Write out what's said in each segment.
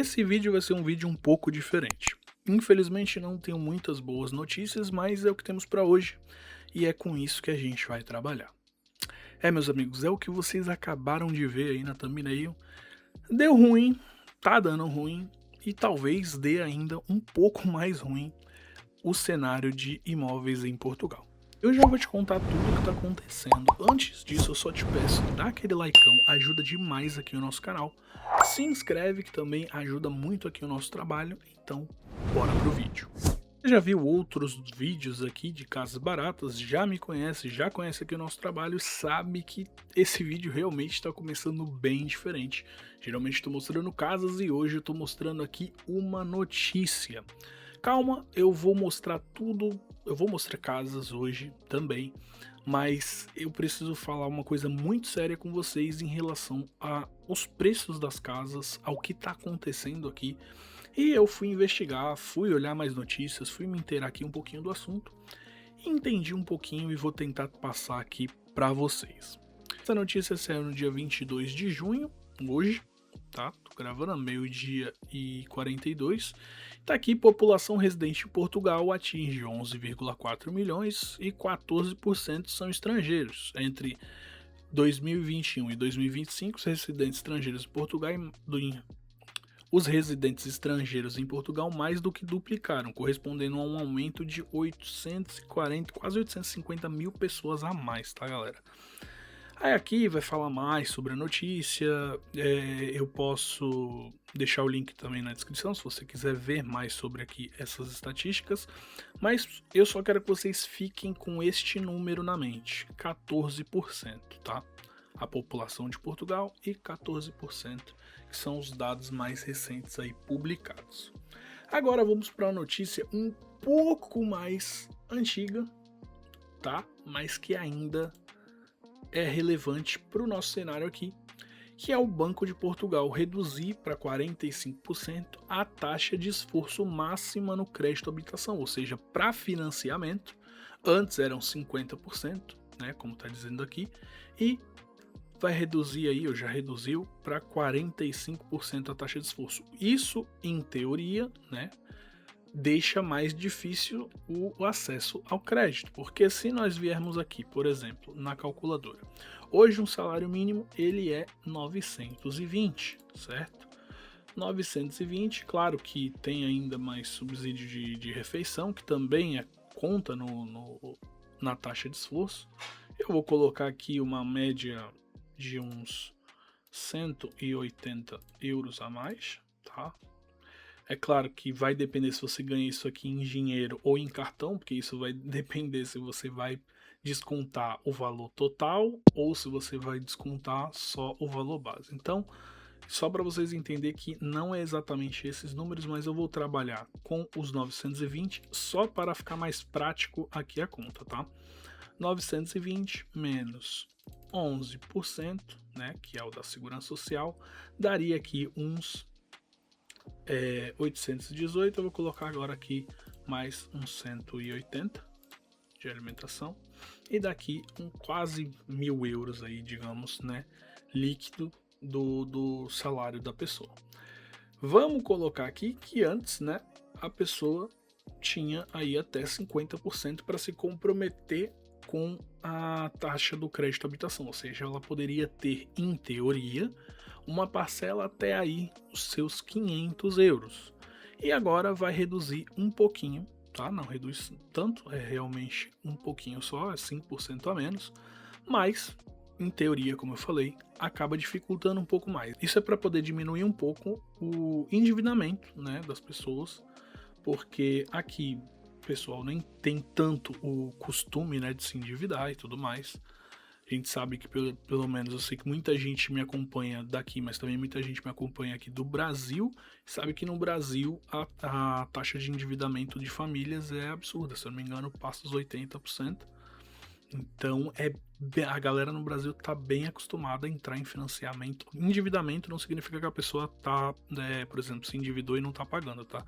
Esse vídeo vai ser um vídeo um pouco diferente. Infelizmente não tenho muitas boas notícias, mas é o que temos para hoje e é com isso que a gente vai trabalhar. Meus amigos, é o que vocês acabaram de ver aí na thumbnail. Deu ruim, tá dando ruim e talvez dê ainda um pouco mais ruim o cenário de imóveis em Portugal. Eu já vou te contar tudo o que está acontecendo. Antes disso, eu só te peço, dá aquele likeão, ajuda demais aqui o nosso canal. Se inscreve que também ajuda muito aqui o nosso trabalho. Então, bora pro vídeo. Você já viu outros vídeos aqui de casas baratas, já me conhece, já conhece aqui o nosso trabalho, sabe que esse vídeo realmente está começando bem diferente. Geralmente estou mostrando casas e hoje eu estou mostrando aqui uma notícia. Calma, eu vou mostrar tudo, eu vou mostrar casas hoje também, mas eu preciso falar uma coisa muito séria com vocês em relação aos preços das casas, ao que está acontecendo aqui. E eu fui investigar, fui olhar mais notícias, fui me inteirar aqui um pouquinho do assunto, entendi um pouquinho e vou tentar passar aqui para vocês. Essa notícia saiu no dia 22 de junho, hoje, tá? Tô gravando a meio-dia e 42. Tá aqui, população residente em Portugal atinge 11,4 milhões e 14% são estrangeiros. Entre 2021 e 2025, os residentes estrangeiros em Portugal mais do que duplicaram, correspondendo a um aumento de 840, quase 850 mil pessoas a mais, tá, galera? Aí aqui vai falar mais sobre a notícia, eu posso deixar o link também na descrição se você quiser ver mais sobre aqui essas estatísticas, mas eu só quero que vocês fiquem com este número na mente, 14%, tá? A população de Portugal e 14%, que são os dados mais recentes aí publicados. Agora vamos para uma notícia um pouco mais antiga, tá? Mas que ainda é relevante para o nosso cenário aqui, que é o Banco de Portugal reduzir para 45% a taxa de esforço máxima no crédito habitação, ou seja, para financiamento, antes eram 50%, né, como está dizendo aqui, e vai reduzir aí, ou já reduziu, para 45% a taxa de esforço. Isso, em teoria, né, deixa mais difícil o acesso ao crédito, porque se nós viermos aqui, por exemplo, na calculadora, hoje um salário mínimo ele é 920, certo? 920, claro que tem ainda mais subsídio de refeição, que também conta na taxa de esforço. Eu vou colocar aqui uma média de uns 180 euros a mais, tá? É claro que vai depender se você ganha isso aqui em dinheiro ou em cartão, porque isso vai depender se você vai descontar o valor total ou se você vai descontar só o valor base. Então, só para vocês entenderem que não é exatamente esses números, mas eu vou trabalhar com os 920 só para ficar mais prático aqui a conta, tá? 920 menos 11%, né, que é o da Segurança Social, daria aqui uns 818, eu vou colocar agora aqui mais uns 180 de alimentação e daqui quase 1.000 euros aí, digamos, né, líquido do salário da pessoa. Vamos colocar aqui que antes, né, a pessoa tinha aí até 50% para se comprometer com a taxa do crédito habitação, ou seja, ela poderia ter, em teoria, uma parcela até aí os seus 500 euros. E agora vai reduzir um pouquinho, tá? Não reduz tanto, é realmente um pouquinho só, é 5% a menos, mas, em teoria, como eu falei, acaba dificultando um pouco mais. Isso é para poder diminuir um pouco o endividamento, né, das pessoas, porque aqui o pessoal nem tem tanto o costume, né, de se endividar e tudo mais. A gente sabe que, pelo menos, eu sei que muita gente me acompanha daqui, mas também muita gente me acompanha aqui do Brasil. Sabe que no Brasil a taxa de endividamento de famílias é absurda. Se eu não me engano, passa os 80%. Então, a galera no Brasil tá bem acostumada a entrar em financiamento. Endividamento não significa que a pessoa tá, por exemplo, se endividou e não tá pagando, tá?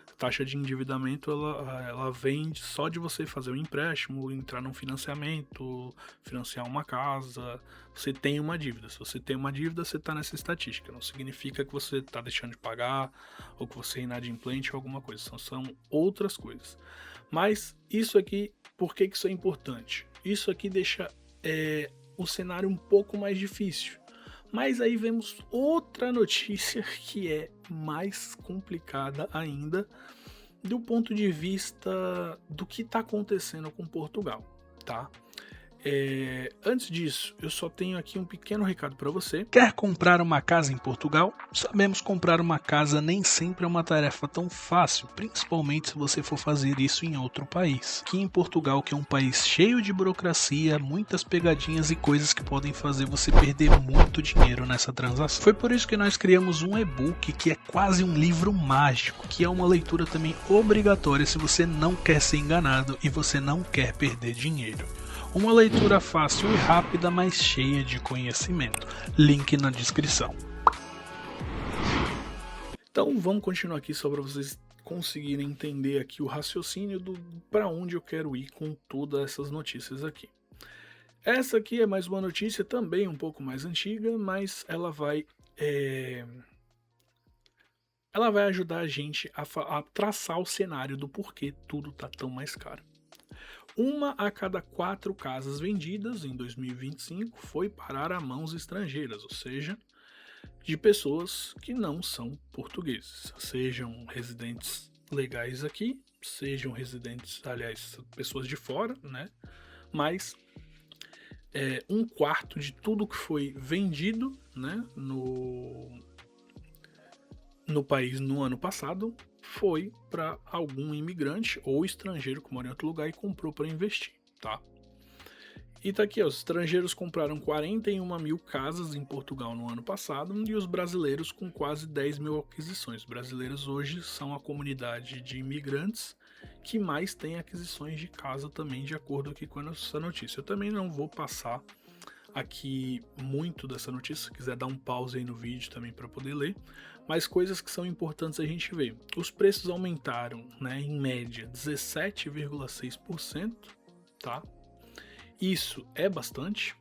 A taxa de endividamento, ela vem só de você fazer um empréstimo, entrar num financiamento, financiar uma casa. Você tem uma dívida. Se você tem uma dívida, você tá nessa estatística. Não significa que você tá deixando de pagar ou que você é inadimplente ou alguma coisa. São outras coisas. Mas isso aqui, por que isso é importante? Isso aqui deixa o cenário um pouco mais difícil. Mas aí vemos outra notícia que é mais complicada ainda do ponto de vista do que está acontecendo com Portugal, tá? Antes disso, eu só tenho aqui um pequeno recado para você. Quer comprar uma casa em Portugal? Sabemos que comprar uma casa nem sempre é uma tarefa tão fácil, principalmente se você for fazer isso em outro país. Aqui em Portugal, que é um país cheio de burocracia, muitas pegadinhas e coisas que podem fazer você perder muito dinheiro nessa transação. Foi por isso que nós criamos um e-book que é quase um livro mágico, que é uma leitura também obrigatória se você não quer ser enganado e você não quer perder dinheiro. Uma leitura fácil e rápida, mas cheia de conhecimento. Link na descrição. Então vamos continuar aqui só para vocês conseguirem entender aqui o raciocínio do para onde eu quero ir com todas essas notícias aqui. Essa aqui é mais uma notícia também um pouco mais antiga, mas ela vai ajudar a gente a traçar o cenário do porquê tudo tá tão mais caro. 1 a cada 4 casas vendidas em 2025 foi parar a mãos estrangeiras, ou seja, de pessoas que não são portugueses, sejam residentes legais aqui, sejam residentes, aliás, pessoas de fora, né? Mas 1/4 de tudo que foi vendido, né, no país no ano passado foi para algum imigrante ou estrangeiro que mora em outro lugar e comprou para investir, tá? E tá aqui, ó, os estrangeiros compraram 41 mil casas em Portugal no ano passado e os brasileiros com quase 10 mil aquisições. Os brasileiros hoje são a comunidade de imigrantes que mais tem aquisições de casa também, de acordo aqui com essa notícia. Eu também não vou passar aqui muito dessa notícia, se quiser dar um pause aí no vídeo também para poder ler, mas coisas que são importantes a gente ver. Os preços aumentaram, né, em média 17,6%, tá? Isso é bastante.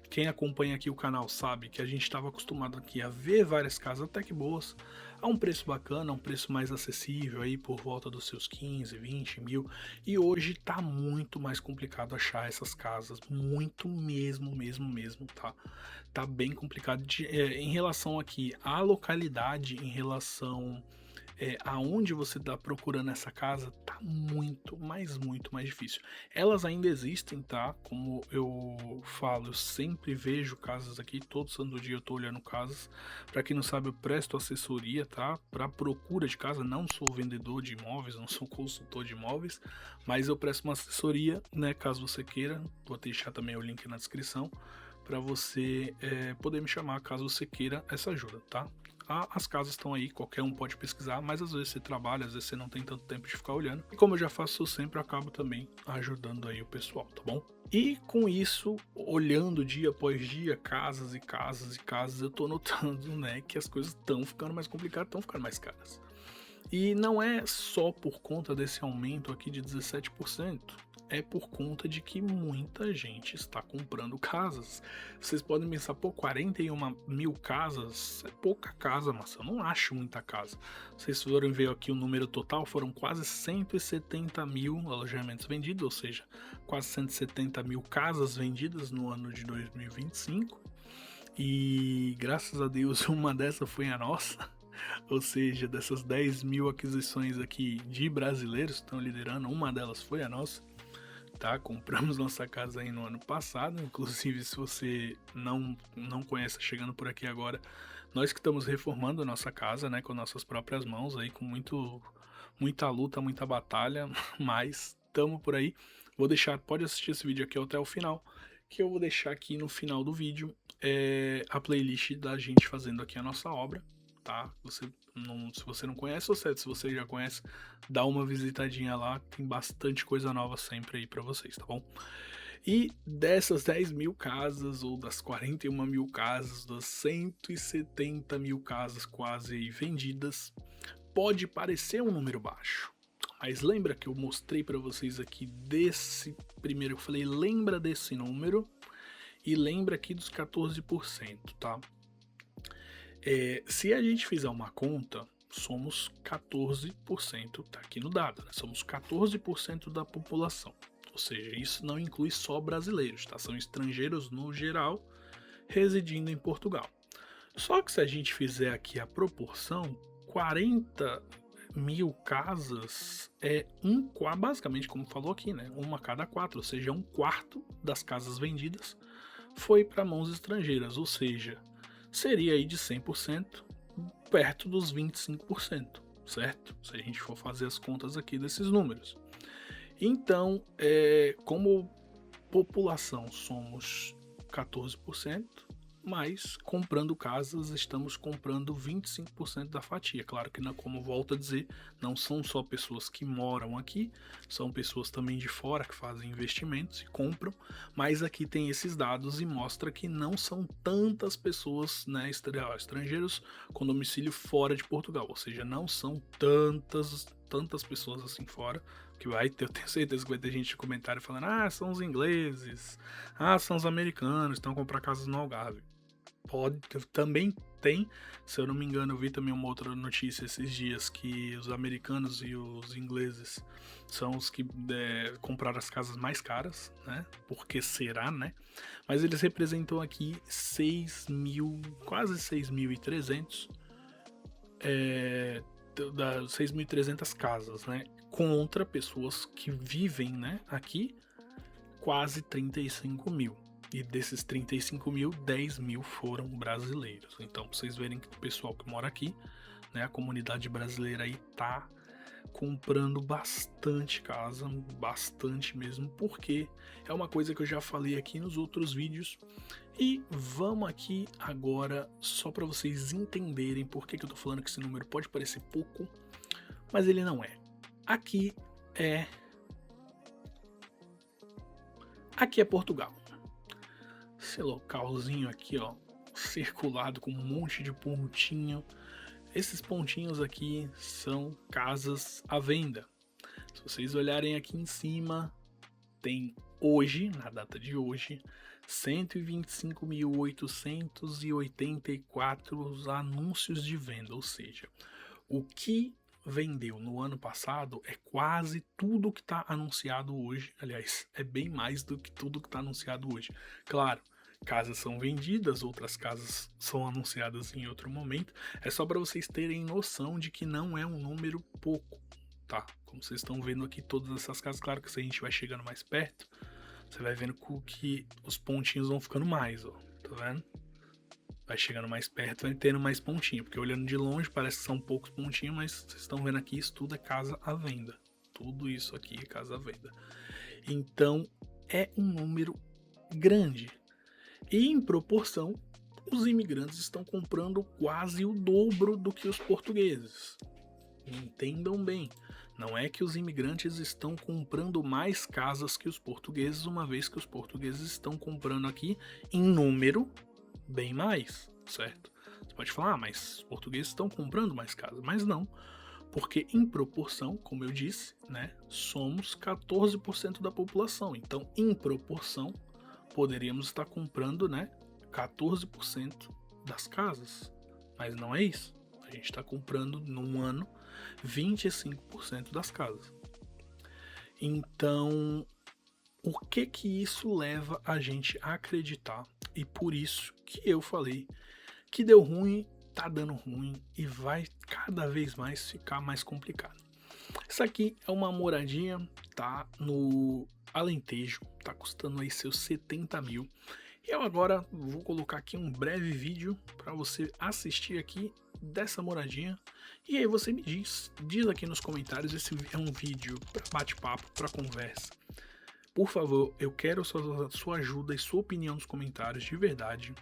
Quem acompanha aqui o canal sabe que a gente estava acostumado aqui a ver várias casas até que boas, a um preço bacana, a um preço mais acessível, aí por volta dos seus 15, 20 mil, e hoje tá muito mais complicado achar essas casas, muito mesmo, tá? Tá bem complicado em relação aqui à localidade, em relação aonde você está procurando essa casa, tá muito mais difícil. Elas ainda existem, tá? Como eu falo, eu sempre vejo casas aqui, todo santo dia eu tô olhando casas. Para quem não sabe, eu presto assessoria, tá? Para procura de casa, não sou vendedor de imóveis, não sou consultor de imóveis, mas eu presto uma assessoria, né? Caso você queira, vou deixar também o link na descrição para você poder me chamar caso você queira essa ajuda, tá? As casas estão aí, qualquer um pode pesquisar, mas às vezes você trabalha, às vezes você não tem tanto tempo de ficar olhando. E como eu já faço sempre, eu acabo também ajudando aí o pessoal, tá bom? E com isso, olhando dia após dia, casas e casas e casas, eu tô notando, né, que as coisas estão ficando mais complicadas, estão ficando mais caras. E não é só por conta desse aumento aqui de 17%, é por conta de que muita gente está comprando casas. Vocês podem pensar, pô, 41 mil casas é pouca casa, mas eu não acho muita casa. Vocês foram ver aqui o número total, foram quase 170 mil alojamentos vendidos, ou seja, quase 170 mil casas vendidas no ano de 2025. E graças a Deus uma dessa foi a nossa. Ou seja, dessas 10 mil aquisições aqui de brasileiros que estão liderando, uma delas foi a nossa, tá? Compramos nossa casa aí no ano passado, inclusive se você não conhece, chegando por aqui agora, nós que estamos reformando a nossa casa, né, com nossas próprias mãos aí, com muita luta, muita batalha, mas estamos por aí. Pode assistir esse vídeo aqui até o final, que eu vou deixar aqui no final do vídeo a playlist da gente fazendo aqui a nossa obra, tá? Se você não conhece, ou se você já conhece, dá uma visitadinha lá, tem bastante coisa nova sempre aí pra vocês, tá bom? E dessas 10 mil casas, ou das 41 mil casas, das 170 mil casas quase aí vendidas, pode parecer um número baixo. Mas lembra que eu mostrei para vocês aqui desse primeiro, eu falei, lembra desse número e lembra aqui dos 14%, tá? Se a gente fizer uma conta, somos 14%, tá aqui no dado, né? Somos 14% da população. Ou seja, isso não inclui só brasileiros, tá? São estrangeiros no geral residindo em Portugal. Só que se a gente fizer aqui a proporção, 40 mil casas basicamente como falou aqui, né? Uma a cada 4, ou seja, 1/4 das casas vendidas foi para mãos estrangeiras, ou seja, seria aí de 100% perto dos 25%, certo? Se a gente for fazer as contas aqui desses números. Então, como população somos 14%, mas comprando casas estamos comprando 25% da fatia. Claro que, como volto a dizer, não são só pessoas que moram aqui, são pessoas também de fora que fazem investimentos e compram, mas aqui tem esses dados e mostra que não são tantas pessoas, né, estrangeiros com domicílio fora de Portugal, ou seja, não são tantas pessoas assim fora, que eu tenho certeza que vai ter gente no comentário falando, são os ingleses, são os americanos, estão comprar casas no Algarve. Também tem, se eu não me engano, eu vi também uma outra notícia esses dias que os americanos e os ingleses são os que compraram as casas mais caras, né? Porque será, né? Mas eles representam aqui 6 mil, quase 6.300 6.300 casas, né? Contra pessoas que vivem, né, aqui, quase 35 mil. E desses 35 mil, 10 mil foram brasileiros. Então, pra vocês verem que o pessoal que mora aqui, né, a comunidade brasileira aí tá comprando bastante casa, bastante mesmo, porque é uma coisa que eu já falei aqui nos outros vídeos. E vamos aqui agora, só para vocês entenderem por que eu tô falando que esse número pode parecer pouco, mas ele não é. Aqui é Portugal. Esse localzinho aqui, ó, circulado com um monte de pontinho. Esses pontinhos aqui são casas à venda. Se vocês olharem aqui em cima, tem hoje, na data de hoje, 125.884 anúncios de venda, ou seja, o que vendeu no ano passado é quase tudo que está anunciado hoje. Aliás, é bem mais do que tudo que está anunciado hoje. Claro, casas são vendidas, outras casas são anunciadas em outro momento. É só para vocês terem noção de que não é um número pouco, tá? Como vocês estão vendo aqui, todas essas casas, claro que se a gente vai chegando mais perto, você vai vendo que os pontinhos vão ficando mais, ó, tá vendo? Vai chegando mais perto, vai tendo mais pontinho, porque olhando de longe parece que são poucos pontinhos, mas vocês estão vendo aqui, isso tudo é casa à venda. Tudo isso aqui é casa à venda. Então, é um número grande. E em proporção, os imigrantes estão comprando quase o dobro do que os portugueses. Entendam bem, não é que os imigrantes estão comprando mais casas que os portugueses, uma vez que os portugueses estão comprando aqui em número bem mais, certo? Você pode falar, mas os portugueses estão comprando mais casas, mas não, porque em proporção, como eu disse, né, somos 14% da população, então em proporção poderíamos estar comprando, né, 14% das casas, mas não é isso. A gente está comprando num ano 25% das casas. Então, o que isso leva a gente a acreditar? E por isso que eu falei que deu ruim, tá dando ruim e vai cada vez mais ficar mais complicado. Isso aqui é uma moradia, tá no Alentejo, tá custando aí seus 70 mil. E eu agora vou colocar aqui um breve vídeo para você assistir aqui dessa moradia. E aí você me diz aqui nos comentários, esse é um vídeo para bate-papo, para conversa. Por favor, eu quero sua ajuda e sua opinião nos comentários, de verdade.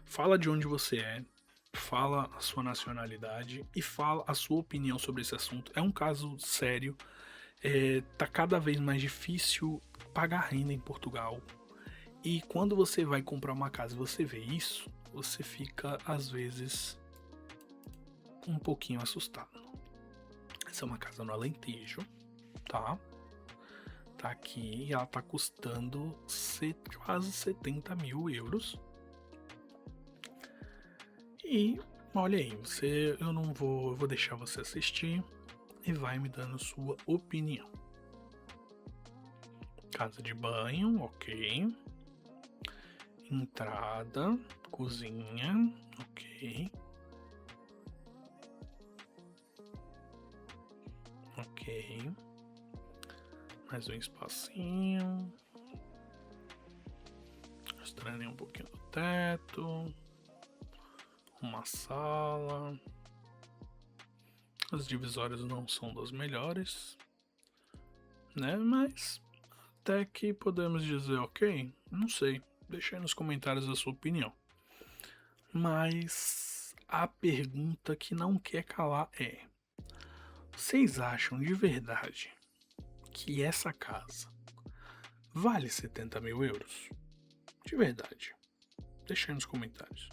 Fala de onde você é, fala a sua nacionalidade e fala a sua opinião sobre esse assunto. É um caso sério, tá cada vez mais difícil pagar renda em Portugal. E quando você vai comprar uma casa e você vê isso, você fica, às vezes, um pouquinho assustado. Essa é uma casa no Alentejo, tá? Tá aqui e ela tá custando quase 70 mil euros. E olha aí, eu vou deixar você assistir e vai me dando sua opinião. Casa de banho, ok. Entrada, cozinha, ok. Ok. Mais um espacinho. Mostrando um pouquinho do teto. Uma sala. As divisórias não são das melhores, né? Mas até que podemos dizer ok. Não sei. Deixa aí nos comentários a sua opinião. Mas a pergunta que não quer calar é: vocês acham de verdade que essa casa vale 70 mil euros? De verdade. Deixa aí nos comentários.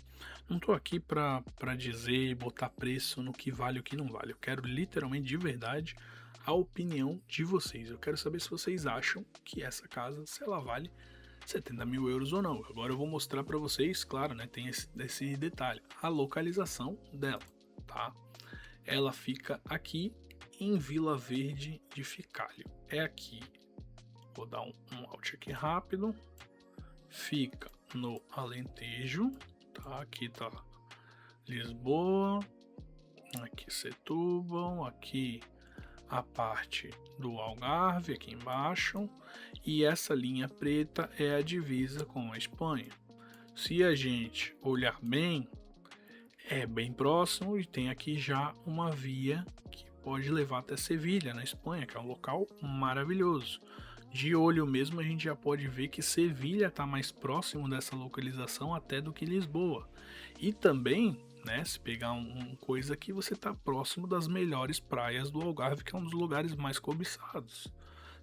Não tô aqui pra dizer e botar preço no que vale e o que não vale. Eu quero literalmente, de verdade, a opinião de vocês. Eu quero saber se vocês acham que essa casa, se ela vale 70 mil euros ou não. Agora eu vou mostrar pra vocês, claro, né? Tem esse detalhe. A localização dela, tá? Ela fica aqui em Vila Verde de Ficálio. É aqui. Vou dar um alt aqui rápido. Fica no Alentejo, tá? Aqui tá Lisboa, aqui Setúbal, aqui a parte do Algarve, aqui embaixo, e essa linha preta é a divisa com a Espanha. Se a gente olhar bem, é bem próximo e tem aqui já uma via que pode levar até Sevilha, na Espanha, que é um local maravilhoso. De olho mesmo a gente já pode ver que Sevilha está mais próximo dessa localização até do que Lisboa. E também, né, se pegar uma coisa aqui, você está próximo das melhores praias do Algarve, que é um dos lugares mais cobiçados.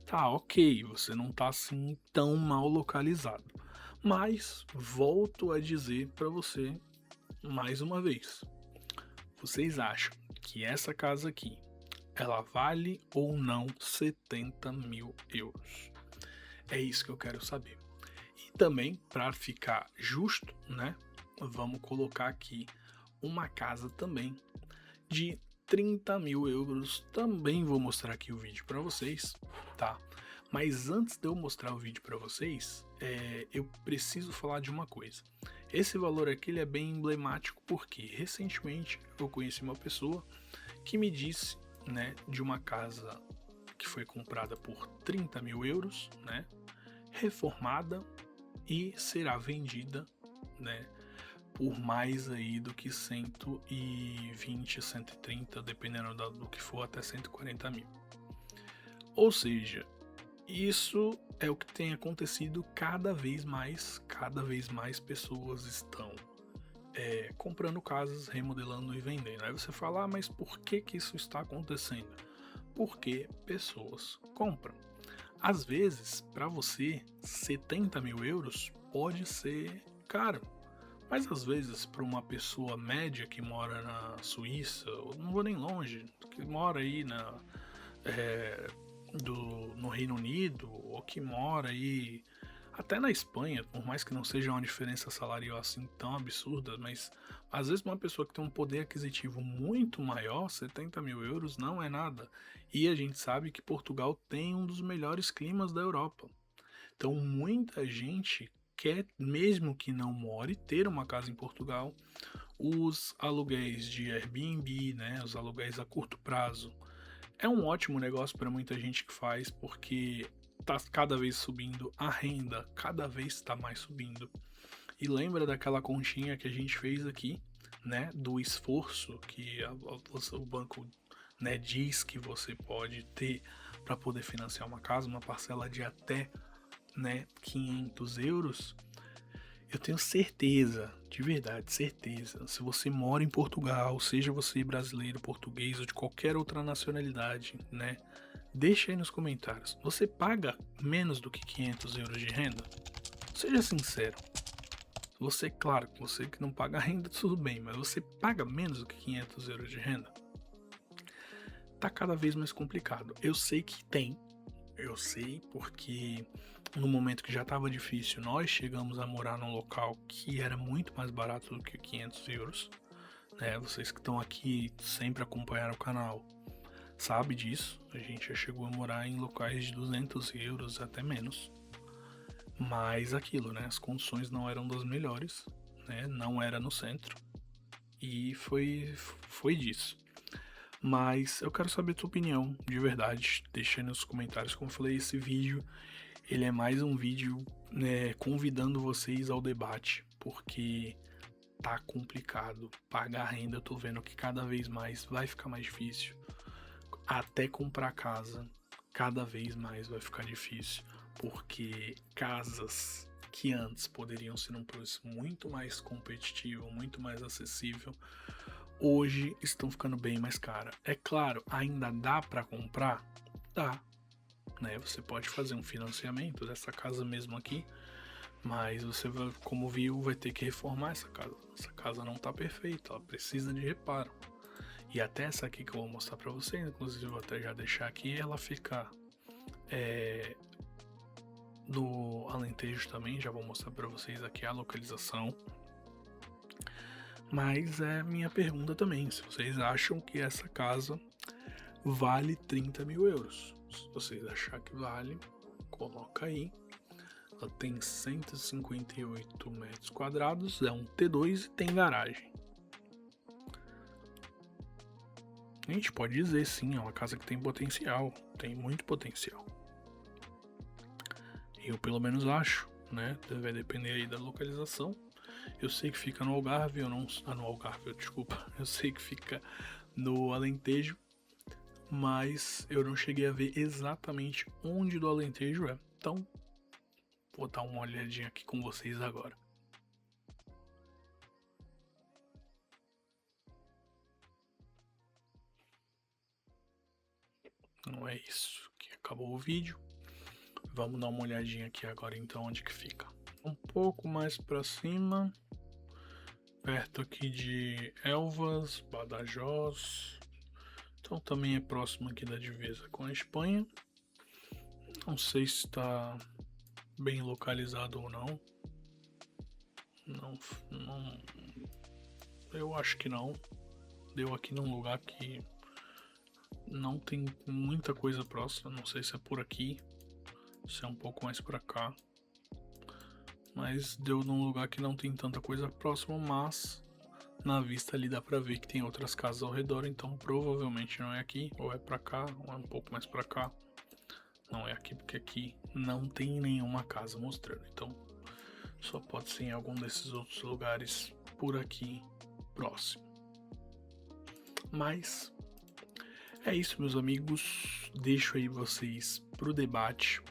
Tá, ok, você não está assim tão mal localizado. Mas volto a dizer para você mais uma vez. Vocês acham que essa casa aqui ela vale ou não 70 mil euros? É isso que eu quero saber. E também, para ficar justo, né? Vamos colocar aqui uma casa também de 30 mil euros. Também vou mostrar aqui o vídeo para vocês, tá? Mas antes de eu mostrar o vídeo para vocês, eu preciso falar de uma coisa. Esse valor aqui ele é bem emblemático porque recentemente eu conheci uma pessoa que me disse, né, de uma casa que foi comprada por 30 mil euros, né, reformada e será vendida, né, por mais aí do que 120, 130, dependendo do que for, até 140 mil. Ou seja, isso é o que tem acontecido cada vez mais pessoas estão comprando casas, remodelando e vendendo. Aí você fala, mas por que isso está acontecendo? Porque pessoas compram. Às vezes, para você, 70 mil euros pode ser caro. Mas às vezes, para uma pessoa média que mora na Suíça, ou não vou nem longe, que mora aí no Reino Unido, ou que mora aí até na Espanha, por mais que não seja uma diferença salarial assim tão absurda, mas às vezes uma pessoa que tem um poder aquisitivo muito maior, 70 mil euros não é nada. E a gente sabe que Portugal tem um dos melhores climas da Europa. Então muita gente quer, mesmo que não more, ter uma casa em Portugal. Os aluguéis de Airbnb, né, os aluguéis a curto prazo, é um ótimo negócio para muita gente que faz, porque tá cada vez subindo, a renda cada vez está mais subindo. E lembra daquela continha que a gente fez aqui, né, do esforço que o banco, né, diz que você pode ter para poder financiar uma casa, uma parcela de até, né, 500 euros. Eu tenho certeza, de verdade, certeza, se você mora em Portugal, seja você brasileiro, português ou de qualquer outra nacionalidade, né, deixa aí nos comentários. Você paga menos do que 500 euros de renda? Seja sincero. Você, claro, você que não paga renda, tudo bem, mas você paga menos do que 500 euros de renda? Tá cada vez mais complicado. Eu sei que tem, eu sei porque no momento que já estava difícil, nós chegamos a morar num local que era muito mais barato do que 500 euros, né? Vocês que estão aqui sempre acompanharam o canal sabe disso. A gente já chegou a morar em locais de 200 euros, até menos. Mas aquilo, né? As condições não eram das melhores, né? Não era no centro. E foi disso. Mas eu quero saber a tua opinião, de verdade. Deixa aí nos comentários. Como eu falei, esse vídeo, ele é mais um vídeo, né, convidando vocês ao debate. Porque tá complicado. Pagar renda, eu tô vendo que cada vez mais vai ficar mais difícil. Até comprar casa, cada vez mais vai ficar difícil. Porque casas que antes poderiam ser um preço muito mais competitivo, muito mais acessível, hoje estão ficando bem mais caras. É claro, ainda dá para comprar? Dá, né? Você pode fazer um financiamento dessa casa mesmo aqui, mas você, como viu, vai ter que reformar essa casa. Essa casa não tá perfeita, ela precisa de reparo. E até essa aqui que eu vou mostrar para você, inclusive vou até já deixar aqui, ela fica no Alentejo também, já vou mostrar para vocês aqui a localização. Mas é minha pergunta também, se vocês acham que essa casa vale 30 mil euros. Se vocês acharem que vale, coloca aí. Ela tem 158 metros quadrados, é um T2 e tem garagem. A gente pode dizer sim, é uma casa que tem potencial, tem muito potencial. Eu pelo menos acho, né? Vai depender aí da localização. Eu sei que fica no Algarve, eu não. No Algarve, desculpa. Eu sei que fica no Alentejo, mas eu não cheguei a ver exatamente onde do Alentejo é. Então, vou dar uma olhadinha aqui com vocês agora. Não é isso, que acabou o vídeo. Vamos dar uma olhadinha aqui agora então onde que fica. Um pouco mais para cima, perto aqui de Elvas, Badajoz. Então também é próximo aqui da divisa com a Espanha. Não sei se está bem localizado ou não. Não, eu acho que não. Deu aqui num lugar que não tem muita coisa próxima. Não sei se é por aqui, se é um pouco mais pra cá. Mas deu num lugar que não tem tanta coisa próxima, mas na vista ali dá pra ver que tem outras casas ao redor, então provavelmente não é aqui, ou é pra cá, ou é um pouco mais pra cá. Não é aqui porque aqui não tem nenhuma casa mostrando, então só pode ser em algum desses outros lugares por aqui próximo. Mas é isso, meus amigos, deixo aí vocês pro debate.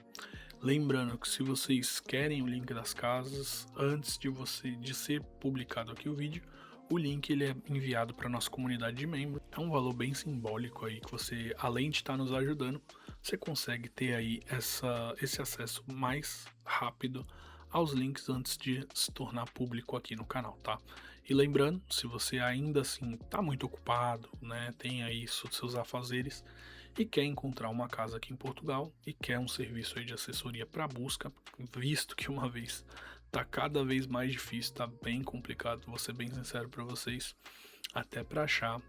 Lembrando que se vocês querem o link das casas, antes de ser publicado aqui o vídeo, o link ele é enviado para nossa comunidade de membros. É um valor bem simbólico aí que você, além de estar nos ajudando, você consegue ter aí esse acesso mais rápido aos links antes de se tornar público aqui no canal, tá? E lembrando, se você ainda assim está muito ocupado, né, tem aí seus afazeres, e quer encontrar uma casa aqui em Portugal e quer um serviço aí de assessoria para busca, visto que uma vez tá cada vez mais difícil, tá bem complicado, vou ser bem sincero para vocês, até para achar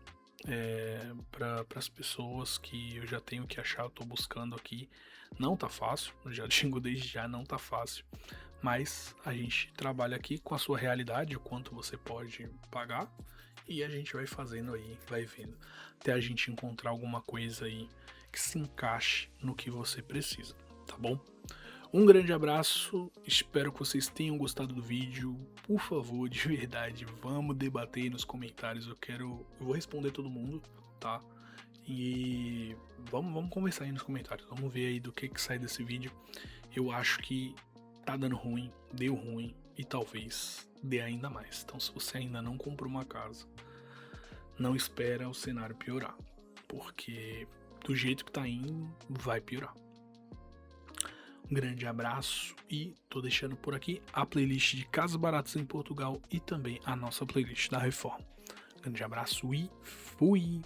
para as pessoas que eu já tenho que achar, eu tô buscando aqui, não tá fácil, eu já digo desde já, não tá fácil, mas a gente trabalha aqui com a sua realidade, o quanto você pode pagar, e a gente vai fazendo aí, vai vendo, até a gente encontrar alguma coisa aí que se encaixe no que você precisa, tá bom? Um grande abraço, espero que vocês tenham gostado do vídeo, por favor, de verdade, vamos debater aí nos comentários, eu vou responder todo mundo, tá? E vamos conversar aí nos comentários, vamos ver aí do que sai desse vídeo. Eu acho que tá dando ruim, deu ruim e talvez dê ainda mais. Então se você ainda não comprou uma casa, não espera o cenário piorar, porque do jeito que tá indo, vai piorar. Um grande abraço e tô deixando por aqui a playlist de Casas Baratas em Portugal e também a nossa playlist da Reforma. Grande abraço e fui!